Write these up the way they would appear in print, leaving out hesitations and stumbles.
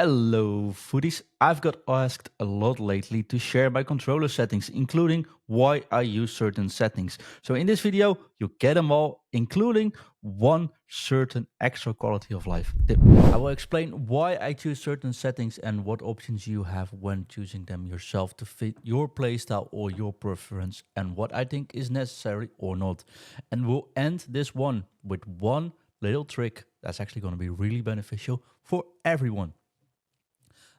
Hello, foodies. I've got asked a lot lately to share my controller settings, including why I use certain settings. So, in this video, you get them all, including one certain extra quality of life tip. I will explain why I choose certain settings and what options you have when choosing them yourself to fit your playstyle or your preference, and what I think is necessary or not. And we'll end this one with one little trick that's actually going to be really beneficial for everyone.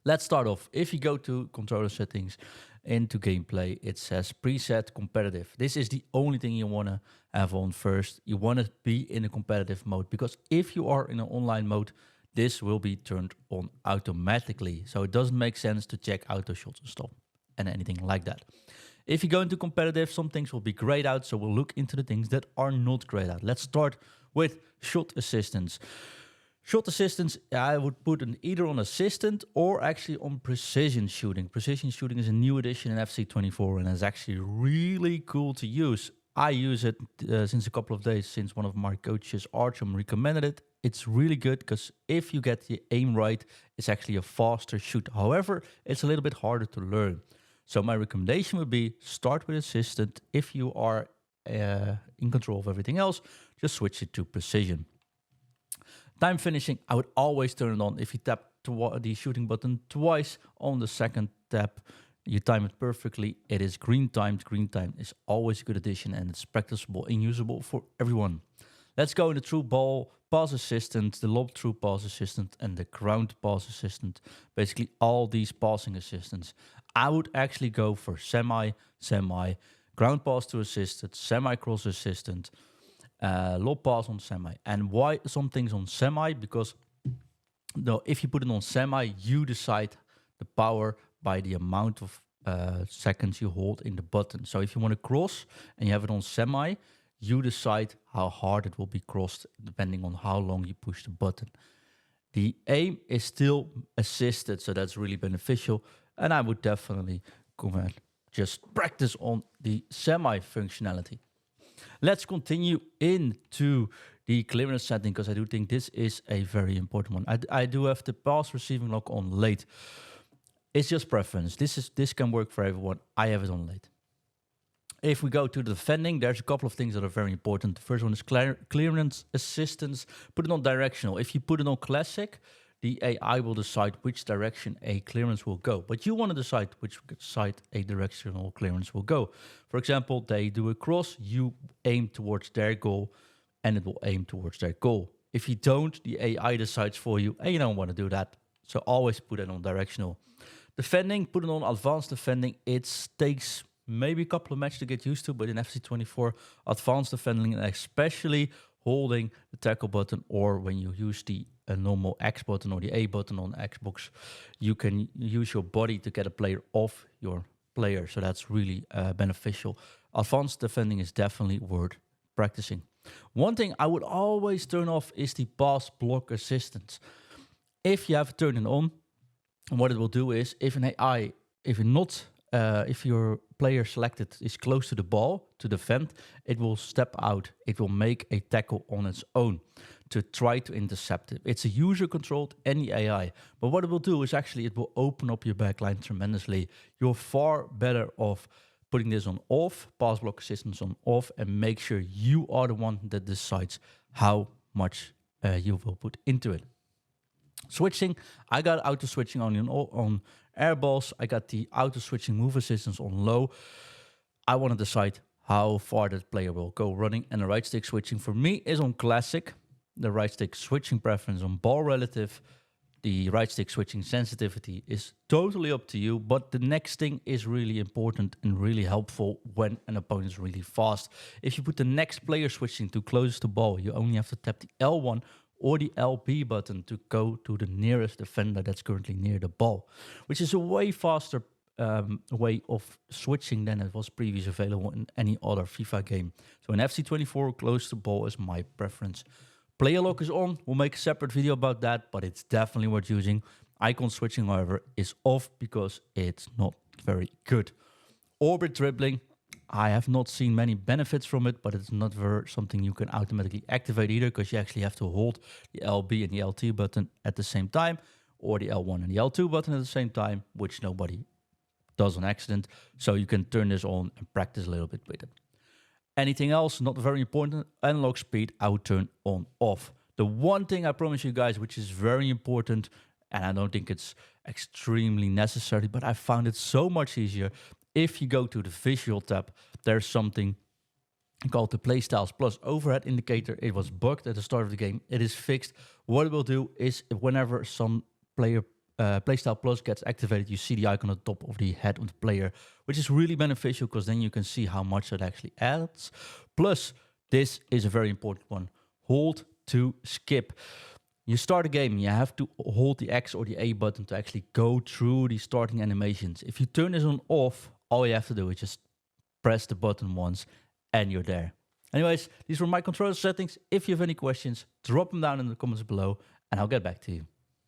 Let's start off. If you go to controller settings into gameplay, it says preset competitive. This is the only thing you want to have on first. You want to be in a competitive mode because if you are in an online mode, this will be turned on automatically. So it doesn't make sense to check auto shots and stuff and anything like that. If you go into competitive, some things will be grayed out. So we'll look into the things that are not grayed out. Let's start with shot assistance. Shot assistance, I would put either on assistant or actually on precision shooting. Precision shooting is a new addition in FC24 and is actually really cool to use. I use it since a couple of days, since one of my coaches, Archum, recommended it. It's really good because if you get the aim right, it's actually a faster shoot. However, it's a little bit harder to learn. So my recommendation would be start with assistant. If you are in control of everything else, just switch it to precision. Time finishing, I would always turn it on. If you tap the shooting button twice on the second tap, you time it perfectly. It is green timed. Green time is always a good addition and it's practicable and usable for everyone. Let's go into true ball pass assistant, the lob through pass assistant, and the ground pass assistant. Basically, all these passing assistants. I would actually go for semi, ground pass to assistant, semi cross assistant, lob pass on semi. And why some things on semi? Because if you put it on semi, you decide the power by the amount of seconds you hold in the button. So if you want to cross and you have it on semi, you decide how hard it will be crossed depending on how long you push the button. The aim is still assisted, so that's really beneficial. And I would definitely just practice on the semi functionality. Let's continue into the clearance setting because I do think this is a very important one. I do have the pass receiving lock on late. It's just preference. This can work for everyone. I have it on late. If we go to the defending, there's a couple of things that are very important. The first one is clearance assistance. Put it on directional. If you put it on classic, the AI will decide which direction a clearance will go. But you want to decide which side a directional clearance will go. For example, they do a cross, you aim towards their goal, and it will aim towards their goal. If you don't, the AI decides for you, and you don't want to do that. So always put it on directional. Defending, put it on advanced defending. It takes maybe a couple of matches to get used to, but in FC24, advanced defending, and especially holding the tackle button, or when you use the normal X button or the A button on Xbox, you can use your body to get a player off your player. So that's really beneficial. Advanced defending is definitely worth practicing. One thing I would always turn off is the pass block assistance. If you have it turned on, what it will do is if an AI, if your player selected is close to the ball to defend, it will step out. It will make a tackle on its own to try to intercept it. It's a user-controlled any AI. But what it will do is actually it will open up your backline tremendously. You're far better off putting this on off, pass block assistance on off, and make sure you are the one that decides how much you will put into it. Switching, I got auto switching on air balls. I got the auto switching move assistance on low. I want to decide how far that player will go running, and the right stick switching for me is on classic. The right stick switching preference on ball relative. The right stick switching sensitivity is totally up to you, but the next thing is really important and really helpful when an opponent is really fast. If you put the next player switching to closest to ball, you only have to tap the L1 or the LB button to go to the nearest defender that's currently near the ball, which is a way faster way of switching than it was previously available in any other FIFA game. So in FC24, close to ball is my preference. Player lock is on. We'll make a separate video about that, but it's definitely worth using. Icon switching, however, is off because it's not very good. Orbit dribbling, I have not seen many benefits from it, but it's not something you can automatically activate either because you actually have to hold the LB and the LT button at the same time, or the L1 and the L2 button at the same time, which nobody does on accident. So you can turn this on and practice a little bit with it. Anything else, not very important, analog speed, I would turn on off. The one thing I promise you guys, which is very important, and I don't think it's extremely necessary, but I found it so much easier. If you go to the visual tab, there's something called the Playstyles Plus overhead indicator. It was bugged at the start of the game. It is fixed. What it will do is whenever some player Playstyle Plus gets activated, you see the icon at the top of the head of the player, which is really beneficial because then you can see how much it actually adds. Plus, this is a very important one. Hold to skip. You start a game, you have to hold the X or the A button to actually go through the starting animations. If you turn this on off, all you have to do is just press the button once and you're there. Anyways, these were my controller settings. If you have any questions, drop them down in the comments below and I'll get back to you.